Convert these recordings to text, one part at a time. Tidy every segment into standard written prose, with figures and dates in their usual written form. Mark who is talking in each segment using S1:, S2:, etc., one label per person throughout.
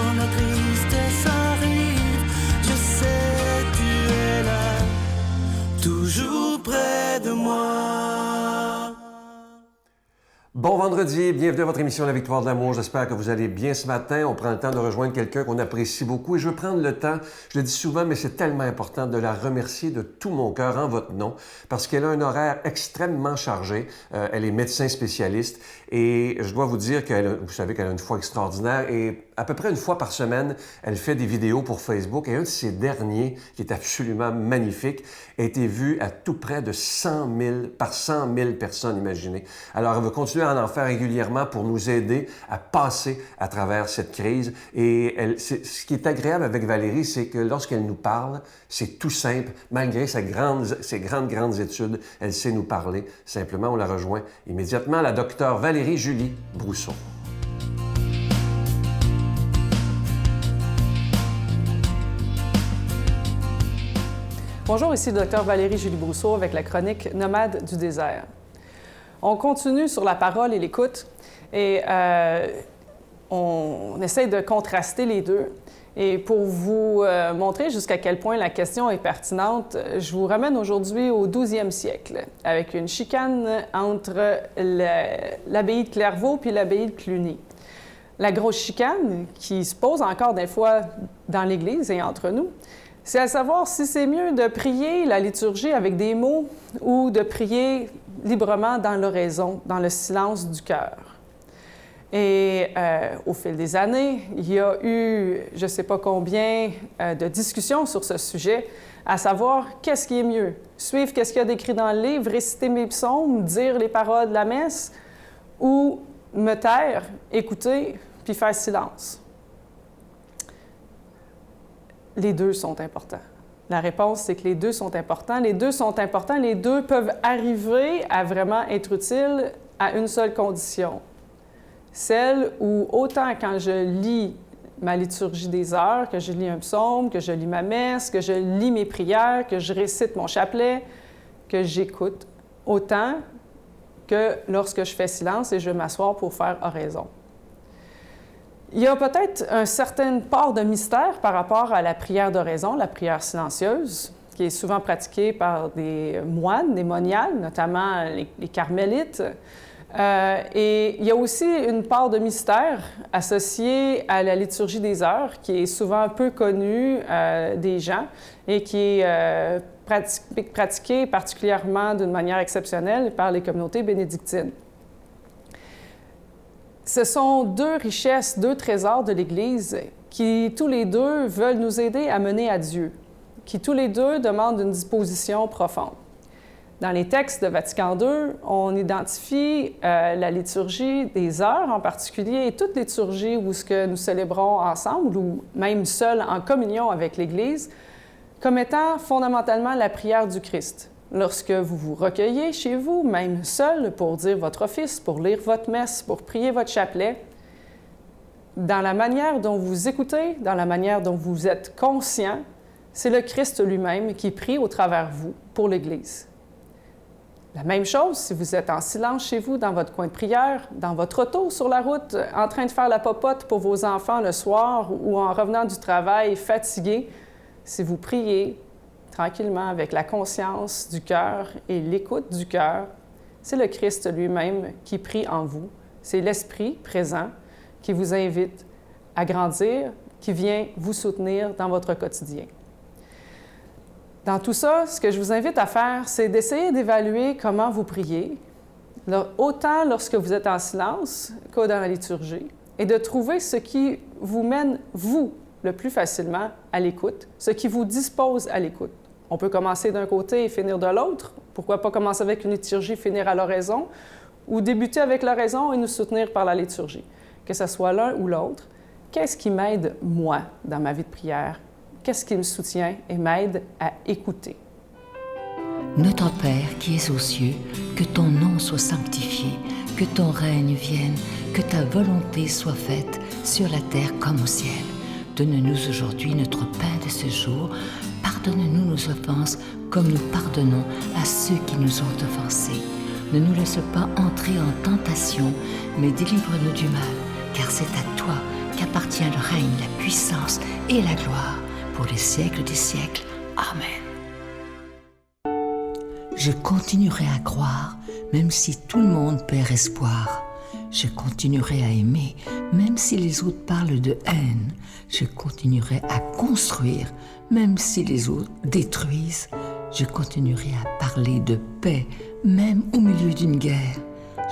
S1: quand la tristesse arrive, je sais tu es là, toujours près de moi.
S2: Bon vendredi, bienvenue à votre émission La Victoire de l'amour. J'espère que vous allez bien ce matin. On prend le temps de rejoindre quelqu'un qu'on apprécie beaucoup et je veux prendre le temps, je le dis souvent, mais c'est tellement important de la remercier de tout mon cœur en votre nom parce qu'elle a un horaire extrêmement chargé. Elle est médecin spécialiste et je dois vous dire vous savez qu'elle a une foi extraordinaire et à peu près une fois par semaine, elle fait des vidéos pour Facebook et un de ses derniers, qui est absolument magnifique, a été vu à tout près de 100 000 personnes, imaginez. Alors, elle va continuer à en faire régulièrement pour nous aider à passer à travers cette crise. Et ce qui est agréable avec Valérie, c'est que lorsqu'elle nous parle, c'est tout simple. Malgré ses grandes études, elle sait nous parler. Simplement, on la rejoint immédiatement, la docteure Valérie Julie Brousseau.
S3: Bonjour, ici le Dr Valérie Julie Brousseau avec la chronique Nomade du désert. On continue sur la parole et l'écoute et on essaie de contraster les deux. Et pour vous montrer jusqu'à quel point la question est pertinente, je vous ramène aujourd'hui au 12e siècle avec une chicane entre l'abbaye de Clairvaux puis l'abbaye de Cluny. La grosse chicane qui se pose encore des fois dans l'Église et entre nous, c'est à savoir si c'est mieux de prier la liturgie avec des mots ou de prier librement dans l'oraison, dans le silence du cœur. Et au fil des années, il y a eu je ne sais pas combien de discussions sur ce sujet, à savoir qu'est-ce qui est mieux, suivre qu'est-ce qu'il y a d'écrit dans le livre, réciter mes psaumes, dire les paroles de la messe, ou me taire, écouter, puis faire silence. Les deux sont importants. La réponse, c'est que les deux sont importants. Les deux sont importants. Les deux peuvent arriver à vraiment être utiles à une seule condition. Celle où, autant quand je lis ma liturgie des heures, que je lis un psaume, que je lis ma messe, que je lis mes prières, que je récite mon chapelet, que j'écoute, autant que lorsque je fais silence et je vais m'asseoir pour faire oraison. Il y a peut-être une certaine part de mystère par rapport à la prière d'oraison, la prière silencieuse, qui est souvent pratiquée par des moines, des moniales, notamment les carmélites. Et il y a aussi une part de mystère associée à la liturgie des heures, qui est souvent peu connue des gens et qui est pratiquée particulièrement d'une manière exceptionnelle par les communautés bénédictines. Ce sont deux richesses, deux trésors de l'Église qui, tous les deux, veulent nous aider à mener à Dieu, qui, tous les deux, demandent une disposition profonde. Dans les textes de Vatican II, on identifie la liturgie des heures en particulier et toute liturgie où ce que nous célébrons ensemble ou même seul en communion avec l'Église comme étant fondamentalement la prière du Christ. Lorsque vous vous recueillez chez vous, même seul, pour dire votre office, pour lire votre messe, pour prier votre chapelet, dans la manière dont vous écoutez, dans la manière dont vous êtes conscient, c'est le Christ lui-même qui prie au travers vous pour l'Église. La même chose si vous êtes en silence chez vous, dans votre coin de prière, dans votre auto, sur la route, en train de faire la popote pour vos enfants le soir ou en revenant du travail fatigué, si vous priez tranquillement avec la conscience du cœur et l'écoute du cœur, c'est le Christ lui-même qui prie en vous. C'est l'Esprit présent qui vous invite à grandir, qui vient vous soutenir dans votre quotidien. Dans tout ça, ce que je vous invite à faire, c'est d'essayer d'évaluer comment vous priez, autant lorsque vous êtes en silence que dans la liturgie, et de trouver ce qui vous mène, vous, le plus facilement à l'écoute, ce qui vous dispose à l'écoute. On peut commencer d'un côté et finir de l'autre. Pourquoi pas commencer avec une liturgie, finir à l'oraison, ou débuter avec l'oraison et nous soutenir par la liturgie. Que ce soit l'un ou l'autre, qu'est-ce qui m'aide, moi, dans ma vie de prière? Qu'est-ce qui me soutient et m'aide à écouter?
S4: Notre Père qui es aux cieux, que ton nom soit sanctifié, que ton règne vienne, que ta volonté soit faite sur la terre comme au ciel. Donne-nous aujourd'hui notre pain de ce jour. Pardonne-nous nos offenses comme nous pardonnons à ceux qui nous ont offensés. Ne nous laisse pas entrer en tentation, mais délivre-nous du mal, car c'est à toi qu'appartient t'appartient le règne, la puissance et la gloire pour les siècles des siècles. Amen. Je continuerai à croire, même si tout le monde perd espoir. Je continuerai à aimer, même si les autres parlent de haine. Je continuerai à construire, même si les autres détruisent. Je continuerai à parler de paix, même au milieu d'une guerre.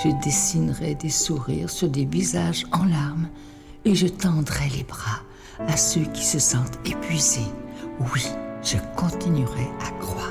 S4: Je dessinerai des sourires sur des visages en larmes et je tendrai les bras à ceux qui se sentent épuisés. Oui, je continuerai à croire.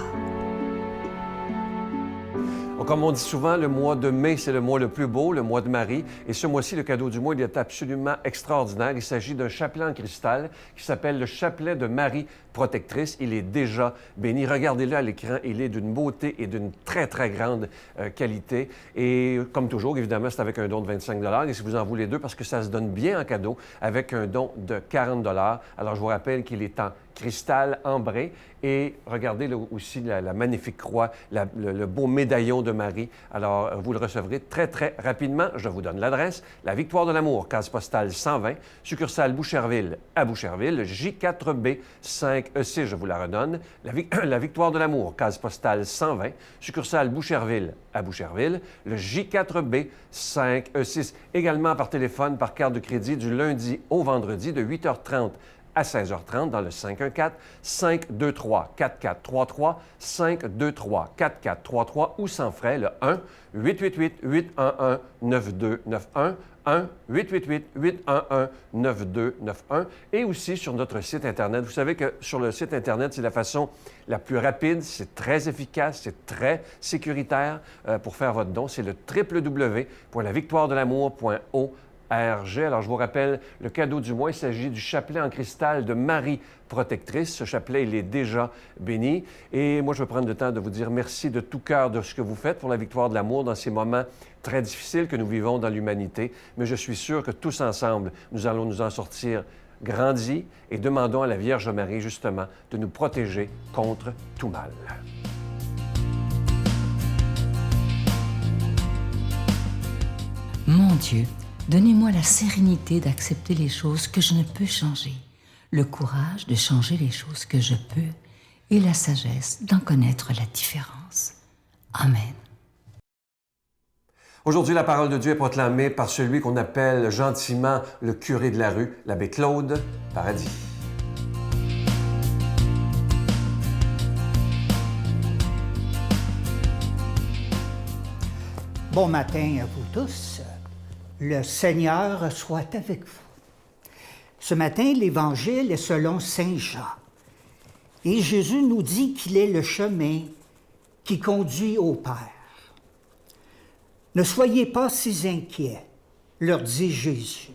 S2: Comme on dit souvent, le mois de mai, c'est le mois le plus beau, le mois de Marie. Et ce mois-ci, le cadeau du mois, il est absolument extraordinaire. Il s'agit d'un chapelet en cristal qui s'appelle le chapelet de Marie protectrice. Il est déjà béni. Regardez-le à l'écran. Il est d'une beauté et d'une très, très grande qualité. Et comme toujours, évidemment, c'est avec un don de 25 $. Et si vous en voulez deux, parce que ça se donne bien en cadeau, avec un don de 40 $. Alors, je vous rappelle qu'il est en cristal ambré. Et regardez là, aussi la magnifique croix, le beau médaillon de Marie. Alors, vous le recevrez très, très rapidement. Je vous donne l'adresse. La Victoire de l'Amour, case postale 120, succursale Boucherville à Boucherville, J4B 5E6, je vous la redonne. La Victoire de l'Amour, case postale 120, succursale Boucherville à Boucherville, le J4B 5E6. Également par téléphone, par carte de crédit, du lundi au vendredi, de 8h30 à 16h30 dans le 514-523-4433, 523-4433 ou sans frais, le 1-888-811-9291, 1-888-811-9291 et aussi sur notre site Internet. Vous savez que sur le site Internet, c'est la façon la plus rapide, c'est très efficace, c'est très sécuritaire pour faire votre don. C'est le www.lavictoiredelamour.org. Alors, je vous rappelle, le cadeau du mois, il s'agit du chapelet en cristal de Marie protectrice. Ce chapelet, il est déjà béni. Et moi, je veux prendre le temps de vous dire merci de tout cœur de ce que vous faites pour la victoire de l'amour dans ces moments très difficiles que nous vivons dans l'humanité. Mais je suis sûr que tous ensemble, nous allons nous en sortir grandis et demandons à la Vierge Marie, justement, de nous protéger contre tout mal.
S4: Mon Dieu, donnez-moi la sérénité d'accepter les choses que je ne peux changer, le courage de changer les choses que je peux et la sagesse d'en connaître la différence. Amen.
S2: Aujourd'hui, la parole de Dieu est proclamée par celui qu'on appelle gentiment le curé de la rue, l'abbé Claude Paradis.
S5: Bon matin à vous tous. Le Seigneur soit avec vous. Ce matin, l'Évangile est selon Saint Jean. Et Jésus nous dit qu'il est le chemin qui conduit au Père. Ne soyez pas si inquiets, leur dit Jésus.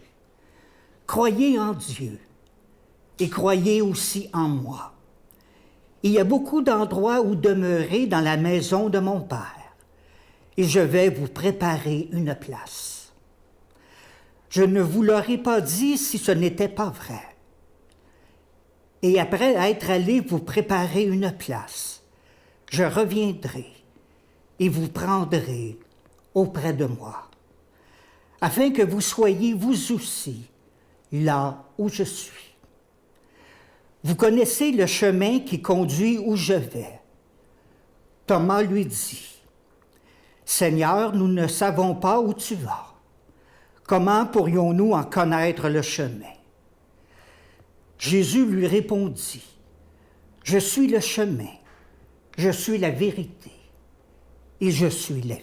S5: Croyez en Dieu et croyez aussi en moi. Il y a beaucoup d'endroits où demeurer dans la maison de mon Père, et je vais vous préparer une place. Je ne vous l'aurais pas dit si ce n'était pas vrai. Et après être allé vous préparer une place, je reviendrai et vous prendrai auprès de moi, afin que vous soyez vous aussi là où je suis. Vous connaissez le chemin qui conduit où je vais. Thomas lui dit, « Seigneur, nous ne savons pas où tu vas. Comment pourrions-nous en connaître le chemin? » Jésus lui répondit, « Je suis le chemin, je suis la vérité et je suis la vie. »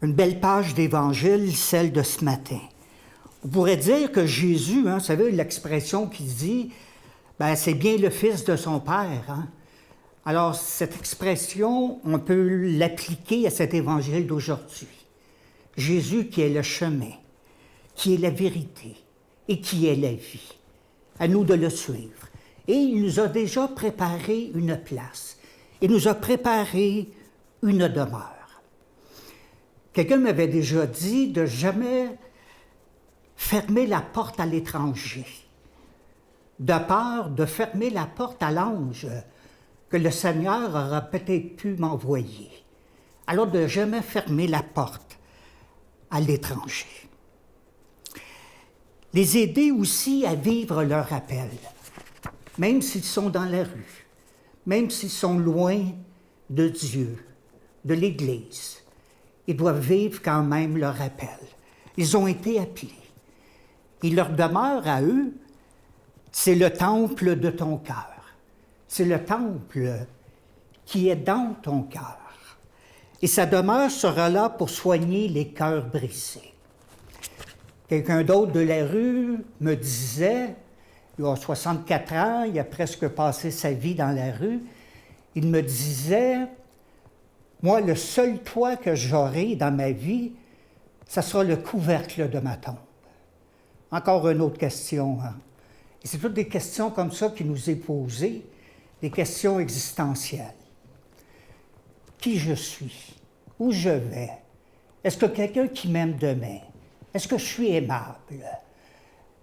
S5: Une belle page d'Évangile, celle de ce matin. On pourrait dire que Jésus, vous savez, l'expression qui dit, c'est bien le Fils de son Père. Alors, cette expression, on peut l'appliquer à cet Évangile d'aujourd'hui. Jésus qui est le chemin, qui est la vérité et qui est la vie. À nous de le suivre. Et il nous a déjà préparé une place. Il nous a préparé une demeure. Quelqu'un m'avait déjà dit de jamais fermer la porte à l'étranger, de peur de fermer la porte à l'ange que le Seigneur aura peut-être pu m'envoyer. Alors de jamais fermer la porte à l'étranger. Les aider aussi à vivre leur appel, même s'ils sont dans la rue, même s'ils sont loin de Dieu, de l'Église. Ils doivent vivre quand même leur appel. Ils ont été appelés. Et leur demeure à eux, c'est le temple de ton cœur. C'est le temple qui est dans ton cœur. Et sa demeure sera là pour soigner les cœurs brisés. Quelqu'un d'autre de la rue me disait, il a 64 ans, il a presque passé sa vie dans la rue, il me disait, moi, le seul toit que j'aurai dans ma vie, ça sera le couvercle de ma tombe. Encore une autre question. Hein? Et c'est toutes des questions comme ça qui nous est posées, des questions existentielles. Qui je suis? Où je vais? Est-ce que quelqu'un qui m'aime demain? Est-ce que je suis aimable?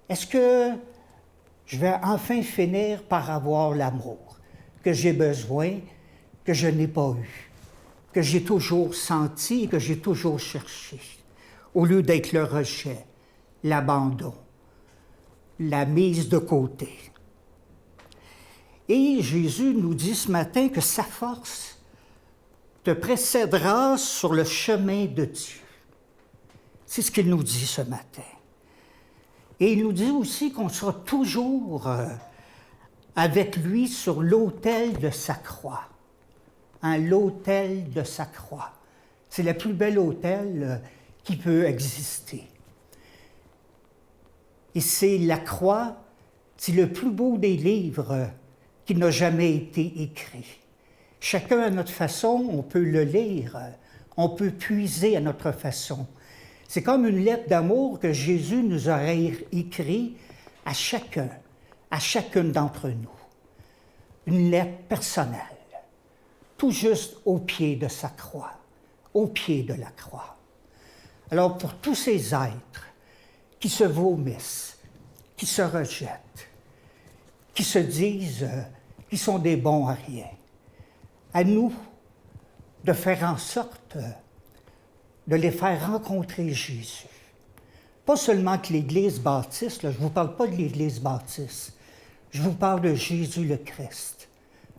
S5: Est-ce que je vais enfin finir par avoir l'amour que j'ai besoin, que je n'ai pas eu, que j'ai toujours senti et que j'ai toujours cherché, au lieu d'être le rejet, l'abandon, la mise de côté? Et Jésus nous dit ce matin que sa force te précédera sur le chemin de Dieu. C'est ce qu'il nous dit ce matin. Et il nous dit aussi qu'on sera toujours avec lui sur l'autel de sa croix. Hein, l'autel de sa croix. C'est le plus bel autel qui peut exister. Et c'est la croix, c'est le plus beau des livres qui n'a jamais été écrit. Chacun à notre façon, on peut le lire, on peut puiser à notre façon. C'est comme une lettre d'amour que Jésus nous aurait écrite à chacun, à chacune d'entre nous. Une lettre personnelle, tout juste au pied de sa croix, au pied de la croix. Alors pour tous ces êtres qui se vomissent, qui se rejettent, qui se disent qu'ils sont des bons à rien, à nous de faire en sorte de les faire rencontrer Jésus. Pas seulement que l'Église baptiste, là, je ne vous parle pas de l'Église baptiste, je vous parle de Jésus le Christ,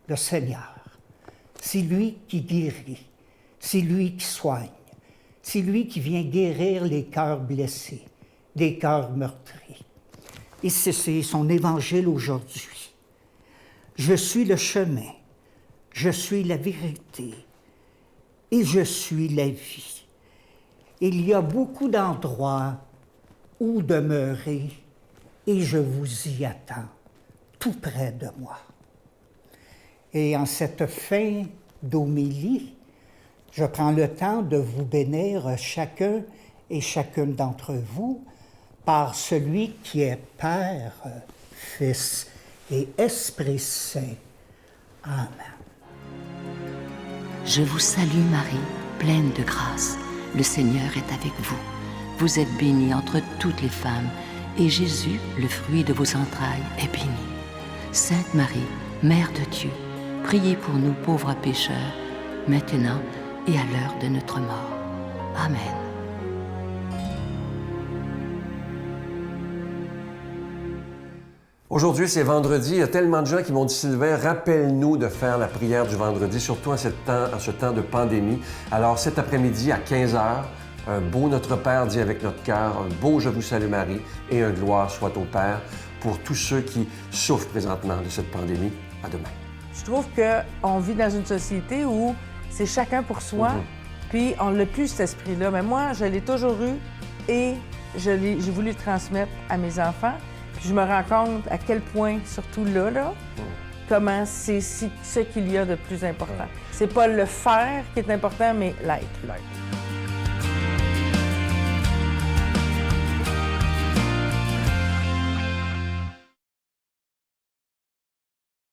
S5: le Seigneur. C'est lui qui guérit, c'est lui qui soigne, c'est lui qui vient guérir les cœurs blessés, des cœurs meurtris. Et c'est son évangile aujourd'hui. Je suis le chemin, je suis la vérité et je suis la vie. Il y a beaucoup d'endroits où demeurer et je vous y attends, tout près de moi. Et en cette fin d'homélie, je prends le temps de vous bénir chacun et chacune d'entre vous par celui qui est Père, Fils et Esprit Saint. Amen.
S4: Je vous salue Marie, pleine de grâce. Le Seigneur est avec vous. Vous êtes bénie entre toutes les femmes, et Jésus, le fruit de vos entrailles, est béni. Sainte Marie, Mère de Dieu, priez pour nous pauvres pécheurs, maintenant et à l'heure de notre mort. Amen.
S2: Aujourd'hui, c'est vendredi. Il y a tellement de gens qui m'ont dit, Sylvain, rappelle-nous de faire la prière du vendredi, surtout en ce temps de pandémie. Alors, cet après-midi, à 15h, un beau Notre Père dit avec notre cœur, un beau Je vous salue Marie et un gloire soit au Père pour tous ceux qui souffrent présentement de cette pandémie. À demain.
S6: Je trouve qu'on vit dans une société où c'est chacun pour soi, puis on n'a plus cet esprit-là. Mais moi, je l'ai toujours eu et j'ai voulu le transmettre à mes enfants. Puis je me rends compte à quel point, surtout là, comment c'est ce qu'il y a de plus important. C'est pas le faire qui est important, mais l'être.